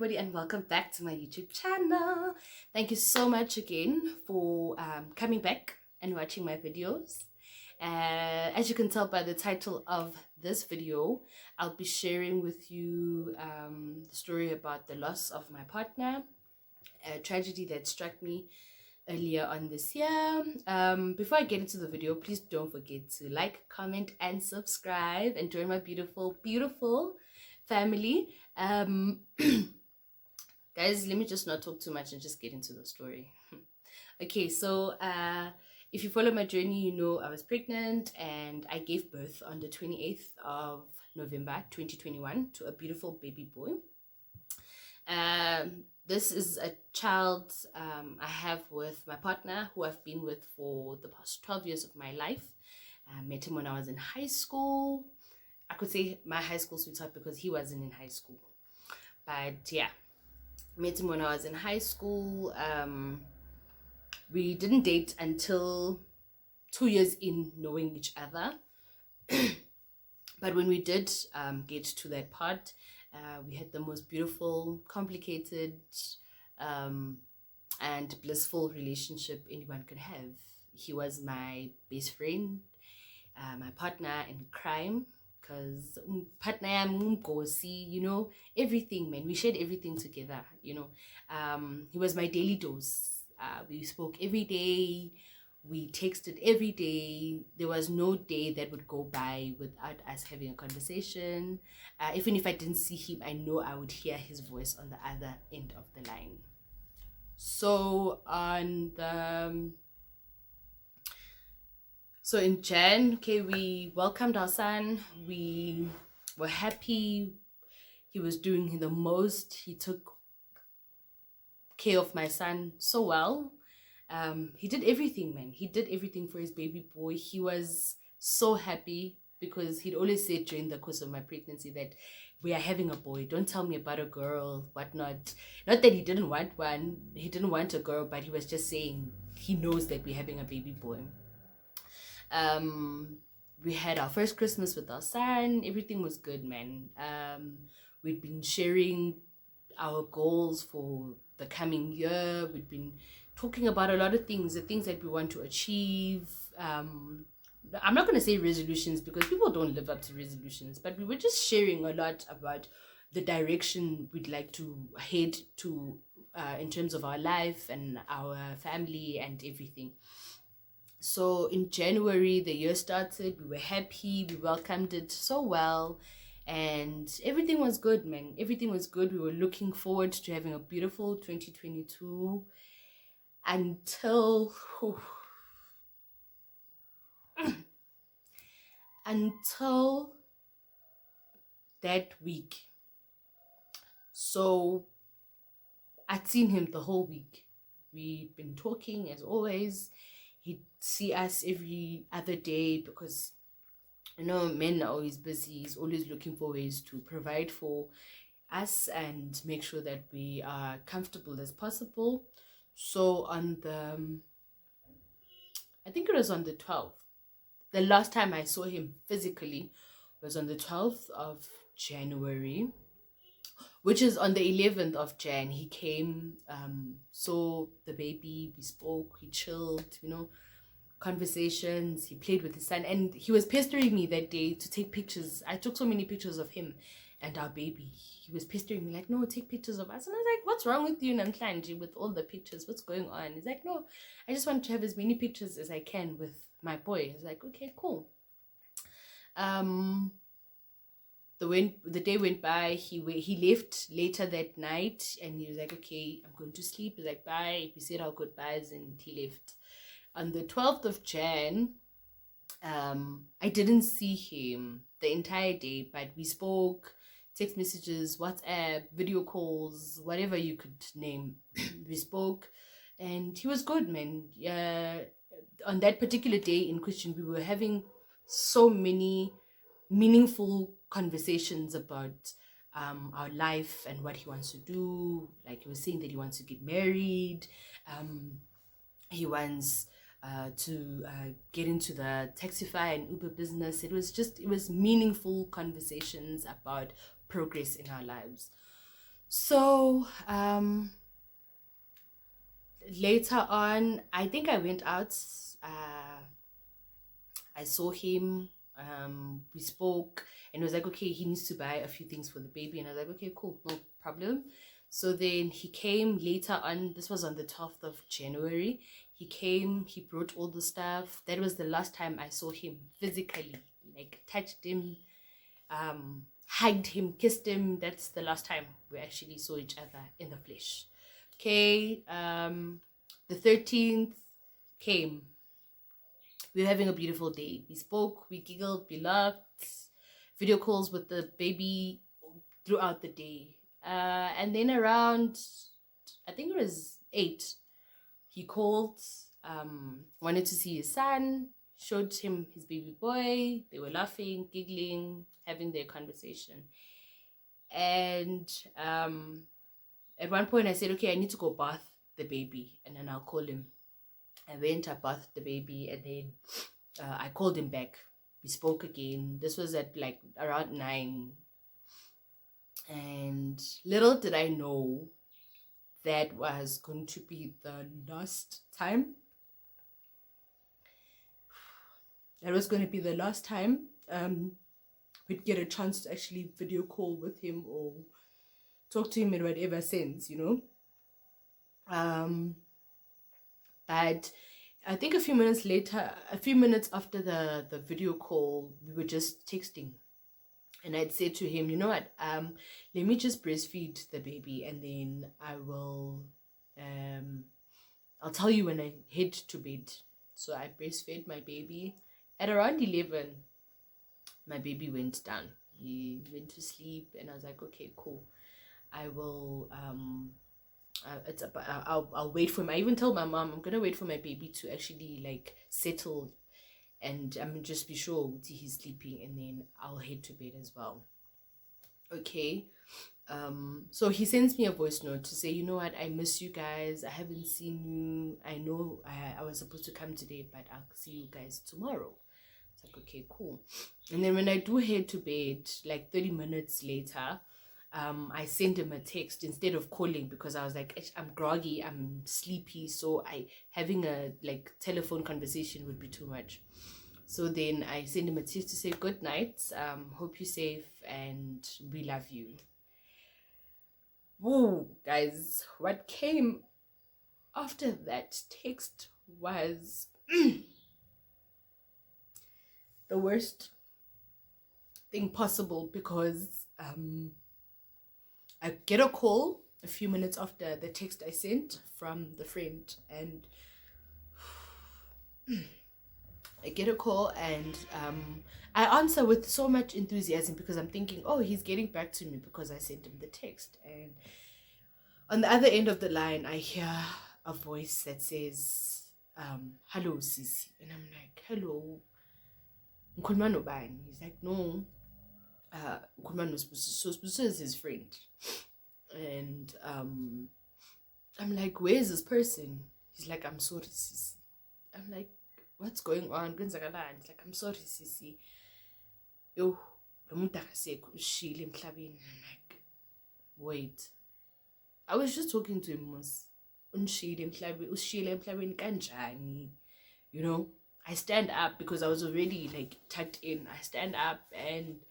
everybody, and welcome back to my YouTube channel. Thank you so much again for coming back and watching my videos. As you can tell by the title of this video, I'll be sharing with you the story about the loss of my partner, a tragedy that struck me earlier on this year. Before I get into the video, please don't forget to like, comment, and subscribe, and join my beautiful family. Guys, let me just not talk too much and just get into the story. Okay, so if you follow my journey, you know I was pregnant and I gave birth on the 28th of November 2021 to a beautiful baby boy. This is a child I have with my partner, who I've been with for the past 12 years of my life. I met him when I was in high school. I could say my high school sweetheart because he wasn't in high school. But yeah, met him when I was in high school. We didn't date until 2 years in knowing each other. But when we did get to that part, we had the most beautiful, complicated, and blissful relationship anyone could have. He was my best friend, my partner in crime, because partner, you know, everything, man. We shared everything together, you know. He was my daily dose. We spoke every day. We texted every day. There was no day that would go by without us having a conversation. Even if I didn't see him, I know I would hear his voice on the other end of the line. So so in Jan, okay, we welcomed our son. We were happy. He was doing the most. He took care of my son so well. He did everything, man. He did everything for his baby boy. He was so happy because he'd always said during the course of my pregnancy that we are having a boy. Don't tell me about a girl, whatnot. Not that he didn't want one. He didn't want a girl, but he was just saying he knows that we're having a baby boy. We had our first Christmas with our son. Everything was good, man. We'd been sharing our goals for the coming year. We'd been talking about a lot of things, the things that we want to achieve. I'm not going to say resolutions because people don't live up to resolutions, but we were just sharing a lot about the direction we'd like to head to in terms of our life and our family and everything. So in January, the year started. We were happy. We welcomed it so well. And everything was good, man. Everything was good. We were looking forward to having a beautiful 2022 until until that week. So I'd seen him the whole week. We've been talking as always. He'd see us every other day because, you know, men are always busy. He's always looking for ways to provide for us and make sure that we are comfortable as possible. So on I think it was on the 12th. The last time I saw him physically was on the 12th of January, which is on the 11th of Jan. He came, saw the baby, we spoke, we chilled, you know, conversations. He played with his son, and he was pestering me that day to take pictures. I took so many pictures of him and our baby. He was pestering me like, no, take pictures of us. And I was like, what's wrong with you, Namhlanje, with all the pictures? What's going on? He's like, no, I just want to have as many pictures as I can with my boy. I was like, okay, cool. The day went by. He left later that night, and he was like, okay, I'm going to sleep. He's like, bye. We said our goodbyes, and he left. On the 12th of Jan, I didn't see him the entire day, but we spoke, text messages, WhatsApp, video calls, whatever you could name. We spoke, and he was good, man. On that particular day in question, we were having so many meaningful conversations about our life and what he wants to do. Like, he was saying that he wants to get married. He wants to get into the Taxify and Uber business. It was meaningful conversations about progress in our lives. So later on, I think I went out. I saw him. We spoke, and it was like, okay, he needs to buy a few things for the baby, and I was like, okay, cool, no problem. So then he came later on. This was on the 12th of January. He came. He brought all the stuff. That was the last time I saw him physically, like touched him, hugged him, kissed him. That's the last time we actually saw each other in the flesh. Okay. The 13th came. We were having a beautiful day. We spoke, we giggled, we laughed, video calls with the baby throughout the day. And then around, I think it was 8, he called, wanted to see his son, showed him his baby boy. They were laughing, giggling, having their conversation. And at one point I said, okay, I need to go bath the baby and then I'll call him. I went, I bathed the baby, and then I called him back. We spoke again. This was at like around 9. And little did I know that was going to be the last time. That was going to be the last time we'd get a chance to actually video call with him or talk to him in whatever sense, you know. But I think a few minutes after the video call, we were just texting. And I'd said to him, you know what, let me just breastfeed the baby and then I will, I'll tell you when I head to bed. So I breastfed my baby. At around 11, my baby went down. He went to sleep and I was like, okay, cool. I will, I'll wait for him. I even told my mom I'm gonna wait for my baby to actually like settle, and I'm just be sure he's sleeping, and then I'll head to bed as well. Okay. So he sends me a voice note to say, you know what, I miss you guys. I haven't seen you. I know I was supposed to come today, but I'll see you guys tomorrow. It's like, okay, cool. And then when I do head to bed, like 30 minutes later, I sent him a text instead of calling because I was like, I'm groggy, I'm sleepy, so having a like telephone conversation would be too much. So then I sent him a text to say good night, hope you're safe and we love you. Whoa, guys, what came after that text was the worst thing possible because I get a call a few minutes after the text I sent from the friend, and I get a call and I answer with so much enthusiasm because I'm thinking, oh, he's getting back to me because I sent him the text. And on the other end of the line, I hear a voice that says, hello, Sisi. And I'm like, hello. He's like, no. So is his friend. And I'm like, where is this person? He's like, I'm sorry, Sisi. I'm like, what's going on? He's like, I'm sorry, Sisi. Yo, I'm like, wait. I was just talking to him. You know, I stand up because I was already like tucked in. I stand up and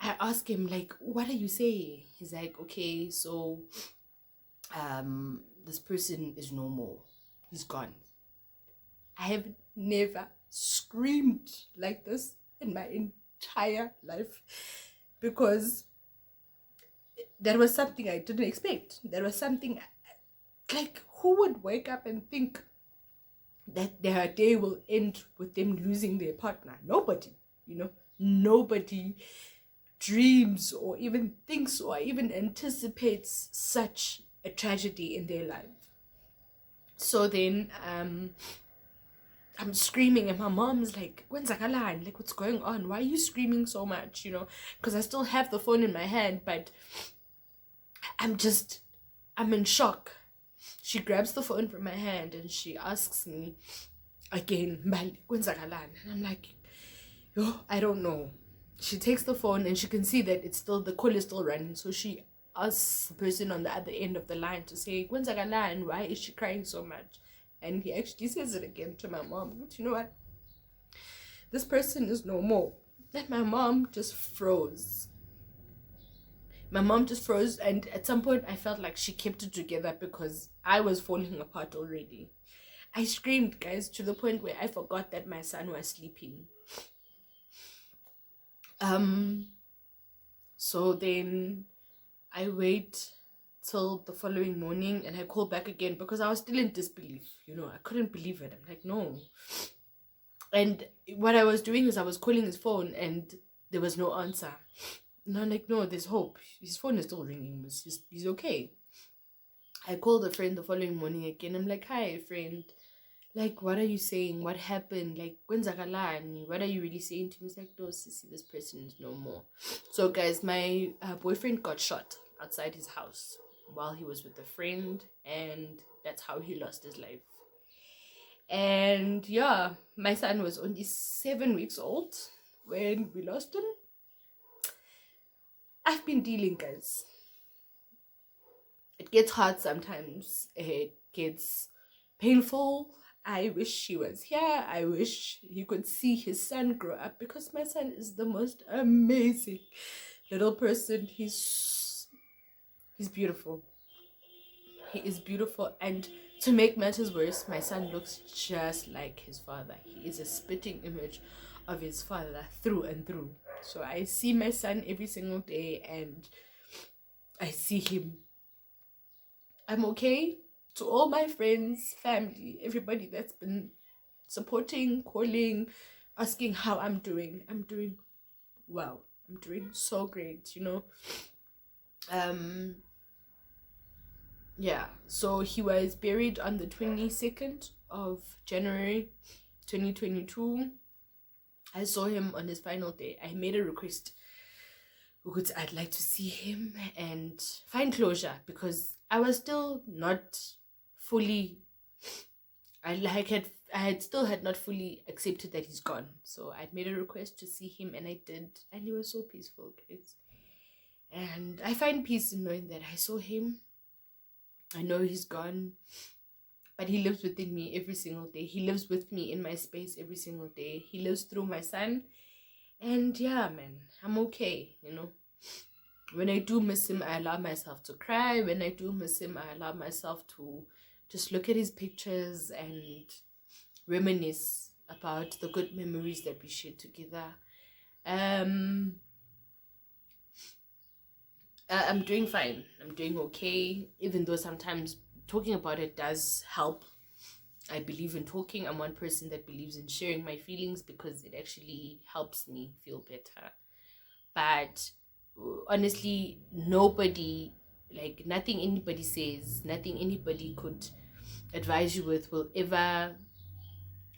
I ask him, like, what are you saying? He's like, okay, so this person is no more. He's gone. I have never screamed like this in my entire life because that was something I didn't expect. That was something like, who would wake up and think that their day will end with them losing their partner? Nobody, you know, nobody dreams or even thinks or even anticipates such a tragedy in their life. So then I'm screaming and my mom's like, Kwenzakalan, like, what's going on? Why are you screaming so much? You know, because I still have the phone in my hand, but I'm in shock. She grabs the phone from my hand and she asks me again, Kwenzakalan? And I'm like, yo, I don't know. She takes the phone and she can see that the call is still running. So she ask the person on the other end of the line to say, "When's and why is she crying so much?" And he actually says it again to my mom. But you know what? This person is no more. And my mom just froze. My mom just froze, and at some point I felt like she kept it together because I was falling apart already. I screamed, guys, to the point where I forgot that my son was sleeping. So then I wait till the following morning and I call back again because I was still in disbelief. I couldn't believe it. I'm like, no. And what I was doing is I was calling his phone and there was no answer. And I'm like, no, there's hope. His phone is still ringing. He's okay. I called a friend the following morning again. I'm like, hi, friend. Like, what are you saying? What happened? Like, what are you really saying to me? He's like, no, sissy, this person is no more. So, guys, my boyfriend got shot outside his house while he was with a friend, and that's how he lost his life. And yeah, my son was only 7 weeks old when we lost him. I've been dealing, guys. It gets hard sometimes. It gets painful. I wish he was here. I wish he could see his son grow up because my son is the most amazing little person. He's beautiful. He is beautiful. And to make matters worse, my son looks just like his father. He is a spitting image of his father through and through. So I see my son every single day and I see him. I'm okay. To all my friends, family, everybody that's been supporting, calling, asking how I'm doing well. I'm doing so great, Yeah, so he was buried on the 22nd of January 2022. I saw him on his final day. I made a request because I'd like to see him and find closure because I was still not fully, I had not fully accepted that he's gone. So I'd made a request to see him and I did, and he was so peaceful, kids. And I find peace in knowing that I saw him. I know he's gone, but he lives within me every single day. He lives with me in my space every single day. He lives through my son. And yeah, man, I'm okay, When I do miss him, I allow myself to cry. When I do miss him, I allow myself to just look at his pictures and reminisce about the good memories that we shared together. I'm doing fine. I'm doing okay, even though sometimes talking about it does help. I believe in talking. I'm one person that believes in sharing my feelings because it actually helps me feel better. But honestly, nobody, like nothing anybody says, nothing anybody could advise you with will ever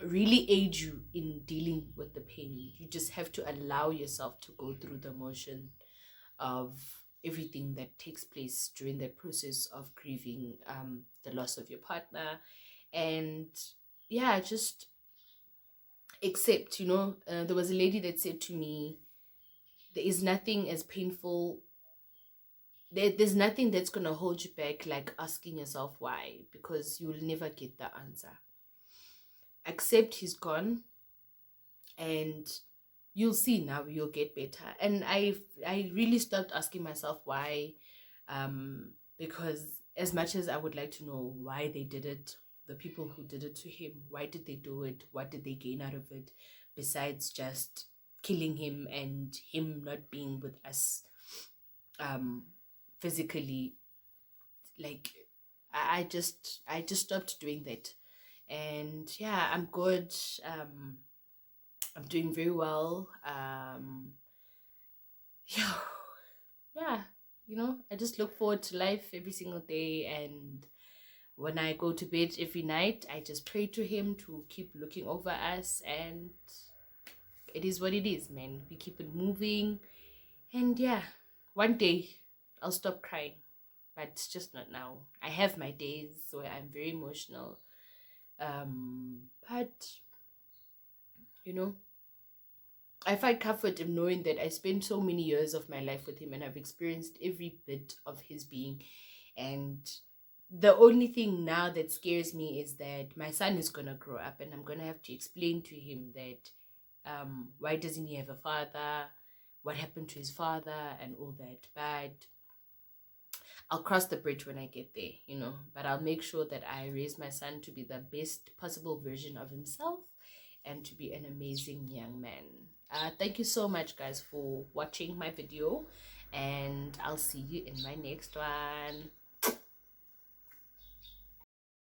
really aid you in dealing with the pain. You just have to allow yourself to go through the motion of everything that takes place during that process of grieving the loss of your partner. And yeah, just accept, there was a lady that said to me, there is nothing as painful, there's nothing that's going to hold you back like asking yourself why, because you will never get the answer. Accept he's gone and you'll see now, you'll get better. And I really stopped asking myself why, because as much as I would like to know why they did it, the people who did it to him, why did they do it, what did they gain out of it besides just killing him and him not being with us physically. Like I just stopped doing that. And yeah, I'm good. I'm doing very well. Yeah, I just look forward to life every single day. And when I go to bed every night, I just pray to him to keep looking over us. And it is what it is, man. We keep it moving. And yeah, one day I'll stop crying, but it's just not now. I have my days where I'm very emotional. But I find comfort in knowing that I spent so many years of my life with him and I've experienced every bit of his being. And the only thing now that scares me is that my son is gonna grow up and I'm gonna have to explain to him that why doesn't he have a father, what happened to his father and all that. But I'll cross the bridge when I get there, you know. But I'll make sure that I raise my son to be the best possible version of himself and to be an amazing young man. Thank you so much, guys, for watching my video, and I'll see you in my next one.